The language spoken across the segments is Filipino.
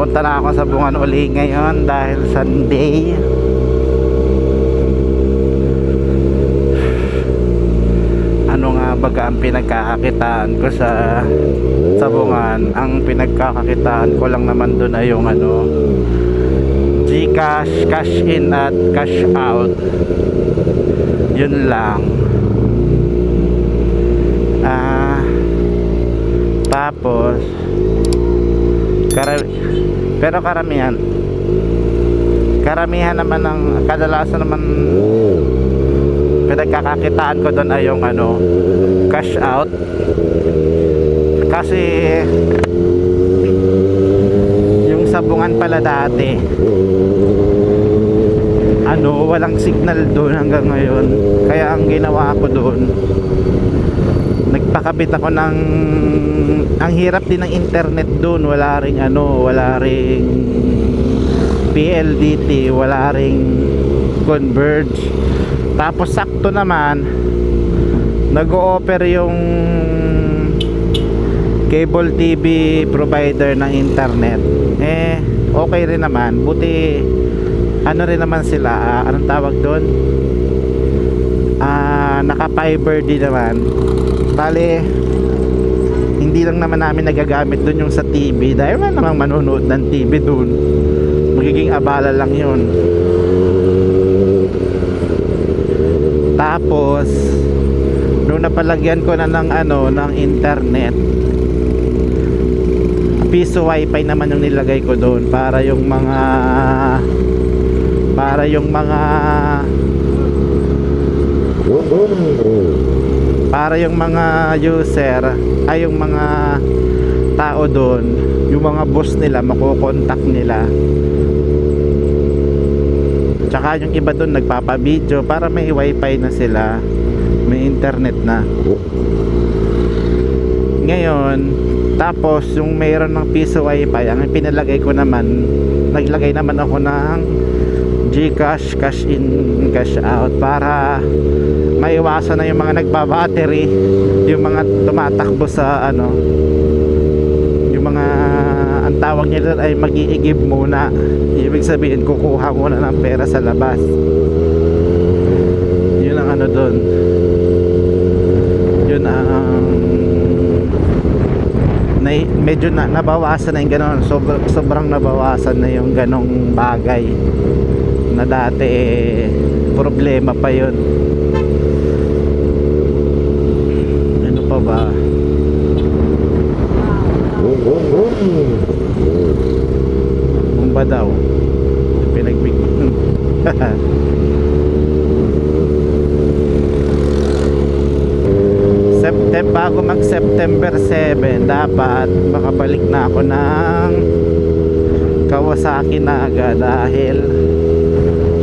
Pupunta na ako sa Bungan uli ngayon dahil Sunday. Ano nga baga ang pinagkakakitaan ko sa Bungan? Ang pinagkakakitaan ko lang naman doon ay yung ano, GCash, cash in at cash out. Yun lang. Tapos pero karamihan naman ng kadalasan naman pinagkakakitaan ko doon ay yung ano, cash out. Kasi yung sa Bungan pala dati, ano, walang signal doon hanggang ngayon. Kaya ang ginawa ko doon, nagpakabit ako ng, ang hirap din ng internet doon. Wala ring ano, wala ring PLDT, wala ring Converge. Tapos sakto naman nag-o-offer yung cable TV provider ng internet. Okay rin naman. Buti ano rin naman sila, anong tawag doon? Naka fiber din naman. Bale, hindi lang naman namin nagagamit doon yung sa TV dahil wala namang manonood ng TV doon. Magiging abala lang yun. Tapos nung napalagyan ko na ng ano, ng internet, piso wifi naman yung nilagay ko doon para yung mga user, ay yung mga tao doon, yung mga boss nila, makokontak nila. Tsaka yung iba doon nagpapabideo para may wifi na sila, may internet na. Ngayon, tapos yung mayroon ng piso wifi, ang pinalagay ko naman, naglagay naman ako ng GCash, cash in, cash out para maiwasan na yung mga nagbabattery, yung mga tumatakbo sa ano, yung mga, ang tawag nila ay mag-iigib muna. Ibig sabihin kukuha muna ng pera sa labas. Yun ang ano doon, yun ang medyo nabawasan na yung ganon. Sobrang nabawasan na yung ganong bagay na dati problema pa yun. Ano pa ba? Bumba daw pinagbig bago mag September 7 dapat makabalik na ako ng Kawasaki na agad dahil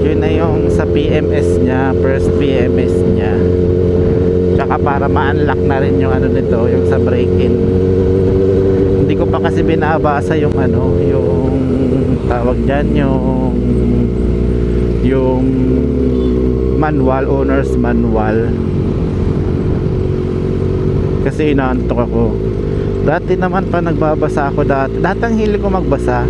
yun na yung sa PMS nya, first PMS nya. Tsaka para ma-unlock na rin yung ano nito, yung sa break-in. Hindi ko pa kasi binabasa yung ano, yung tawag dyan, yung manual, owner's manual. Kasi inaantok ako. Dati naman pa nagbabasa ako dati. Ang hilig ko magbasa.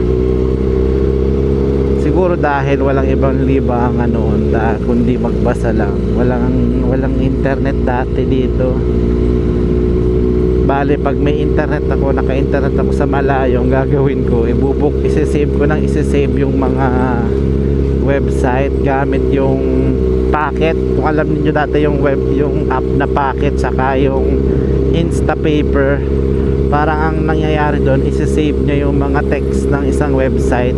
Siguro dahil walang ibang libangan noon kundi magbasa lang. Walang internet dati dito. Bale, pag may internet ako, naka-internet ako sa malayo, ang gagawin ko, isesave ko yung mga website gamit yung packet. Kung alam niyo dati yung app na packet, saka yung Instapaper, parang ang nangyayari doon, isesave niya yung mga text ng isang website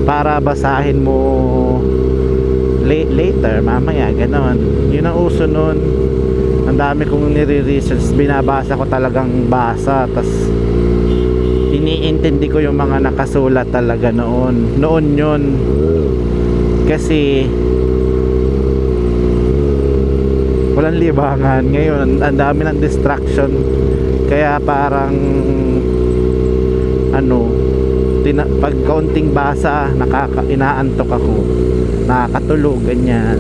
para basahin mo later, mamaya, ganon. Yun ang uso noon. Ang dami kong nire-research, binabasa ko talagang basa, tas iniintindi ko yung mga nakasulat talaga noon yun. Kasi walang libangan. Ngayon ang dami ng distraction, kaya parang ano, pag kaunting basa inaantok ako, nakakatulog, ganyan.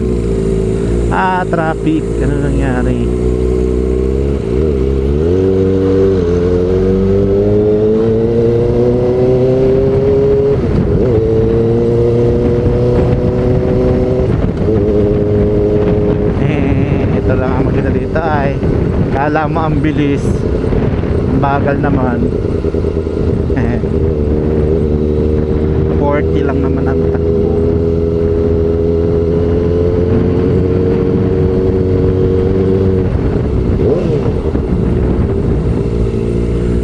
Traffic, ano nangyari? ay kala mo ang bilis, ang bagal naman. 40 lang naman ang takbo.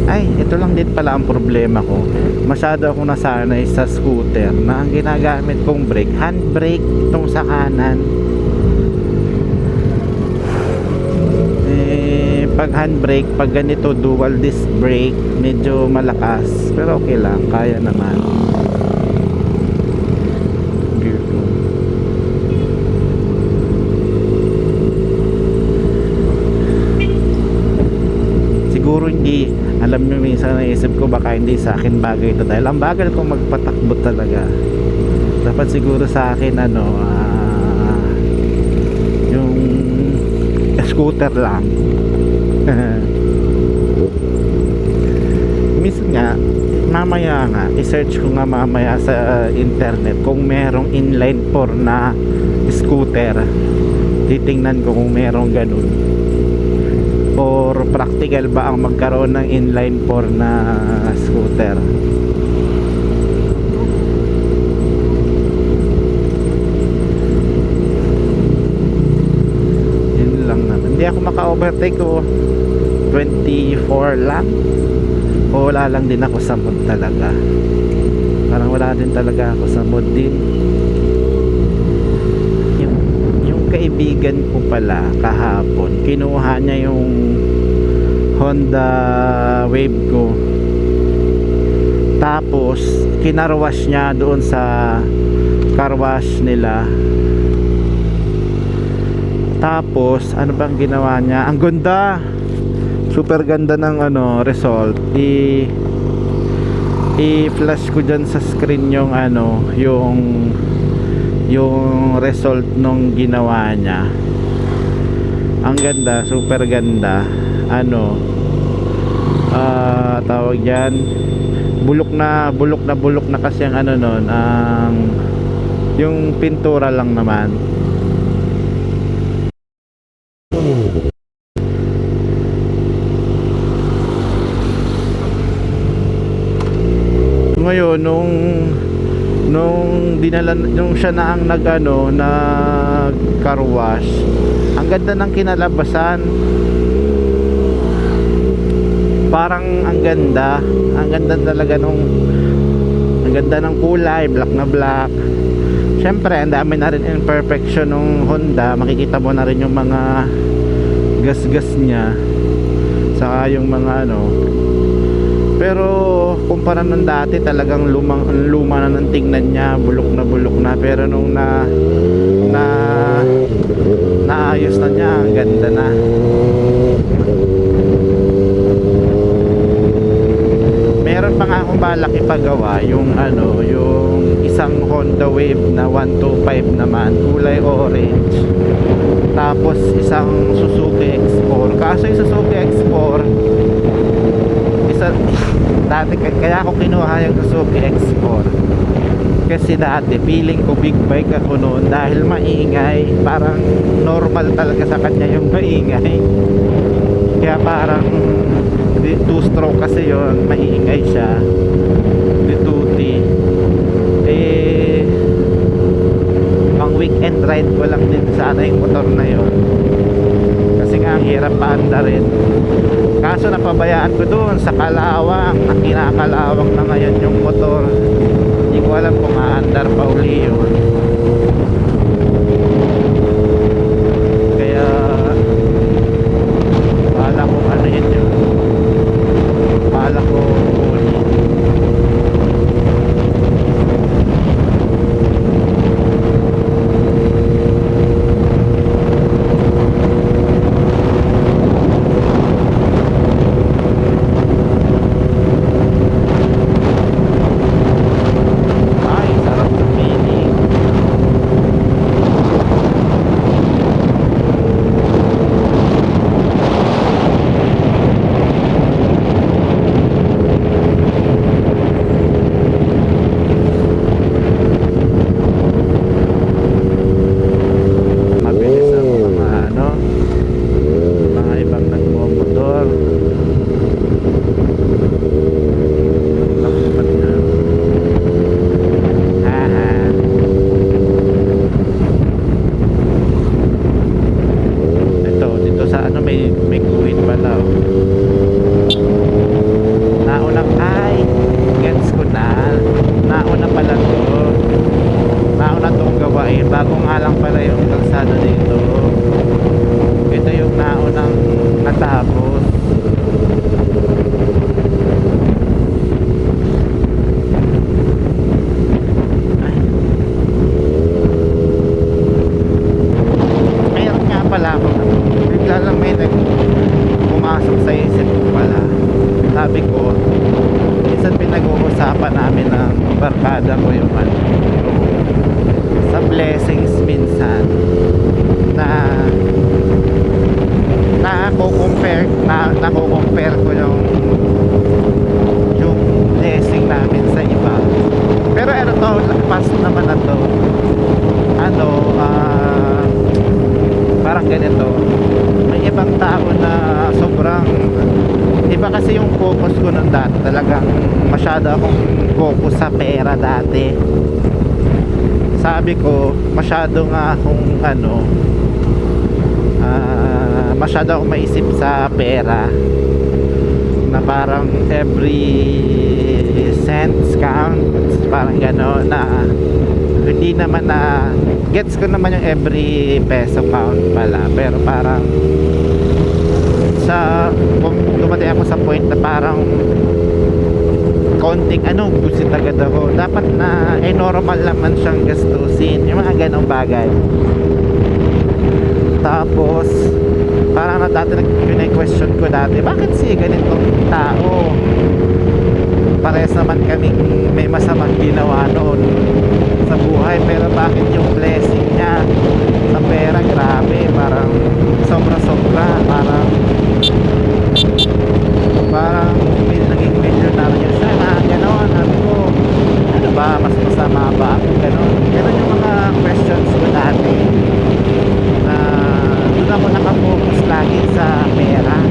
Ay, ito lang din pala ang problema ko. Masyado akong nasanay sa scooter na ang ginagamit kong brake, handbrake itong sa kanan. Pag handbrake, pag ganito dual disc brake, medyo malakas, pero okay lang, kaya naman. Gear 2. Siguro hindi, alam nyo, minsan naisip ko baka hindi sa akin bagay ito dahil ang bagal kong magpatakbo talaga. Dapat siguro sa akin yung scooter lang. Minsan nga mamaya nga i-search ko nga mamaya sa internet kung merong inline 4 na scooter. Titingnan ko kung merong ganun or practical ba ang magkaroon ng inline 4 na scooter. Hindi ako maka-overtake ko. 24 lang o wala lang din ako sa mood talaga. Parang wala din talaga ako sa mood din. Yung kaibigan ko pala kahapon, kinuha niya yung Honda Wave ko, tapos kinarwash niya doon sa car wash nila. Tapos ano bang ginawa niya? Ang ganda, super ganda ng result. I-flash ko dyan sa screen yung yung result nung ginawa niya. Ang ganda, super ganda. Tawag dyan, bulok na kasi ang nun, yung pintura lang naman. Ngayon nung siya na ang nag car wash, ang ganda ng kinalabasan. Parang ang ganda talaga ang ganda ng kulay, black na black. Syempre ang dami na rin imperfection ng Honda, makikita mo na rin yung mga gas niya, saka yung mga pero kumpara ng dati talagang luma na ng tingnan niya, bulok na, pero nung naayos na niya, ang ganda na. Meron pa nga akong balak ipagawa yung yung isang Honda Wave na 125 naman, kulay orange. Tapos isang Suzuki X4. Kaso yung Suzuki X4 dati, kaya ako kinuha yung Suzuki X4 kasi dati feeling ko big bike ako noon dahil maingay, parang normal talaga sa kanya yung maingay, kaya parang 2-stroke kasi yun, maingay siya, dituti. Pang weekend ride ko lang din sana yung motor na yun kasi nga ang hirap paanda rin. Kaso napabayaan ko doon sa Kalawang, kinakalawang na ngayon yung motor. Hindi ko alam kung aandar pa uli yun. Kaya bahala kong yun. Bahala ko uli. Ay, sarap ng feeling. may guhit pala. Oh. Naunang ay, gets ko na. Nauna pala to. Nauna tong gawain. Bago nga lang pala yung kalsada dito. Ito yung naunang natapos. Mayroon nga pala ako. Bigla lang may pumasok sa isip ko pala. Sabi ko, minsan pinag-uusapan namin ng barkada ko yung sa blessings minsan na nako-compare ko yung blessing namin sa iba. Pero ano to, past naman na to. Parang ganito. May ibang tao na sobrang iba kasi yung focus ko nun dati. Talagang masyado akong focus sa pera dati. Sabi ko, masyado nga akong masyado akong maisip sa pera na parang every cents counts, parang gano'n na hindi naman na gets ko naman yung every peso count pala, pero parang dumating ako sa point na parang konting busit agad ako. Dapat na normal naman siyang gastusin, yung mga ganong bagay. Tapos parang question ko dati, bakit si ganitong tao, parehas naman kaming may masamang ginawa noon sa buhay, pero bakit yung blessing niya sa pera grabe, parang sobra, parang naging milyonaryo siya, na gano'n. Sabi ko, ano ba, mas masama ba ako gano'n yung mga questions ko dati, na doon ako nakafocus lagi sa pera.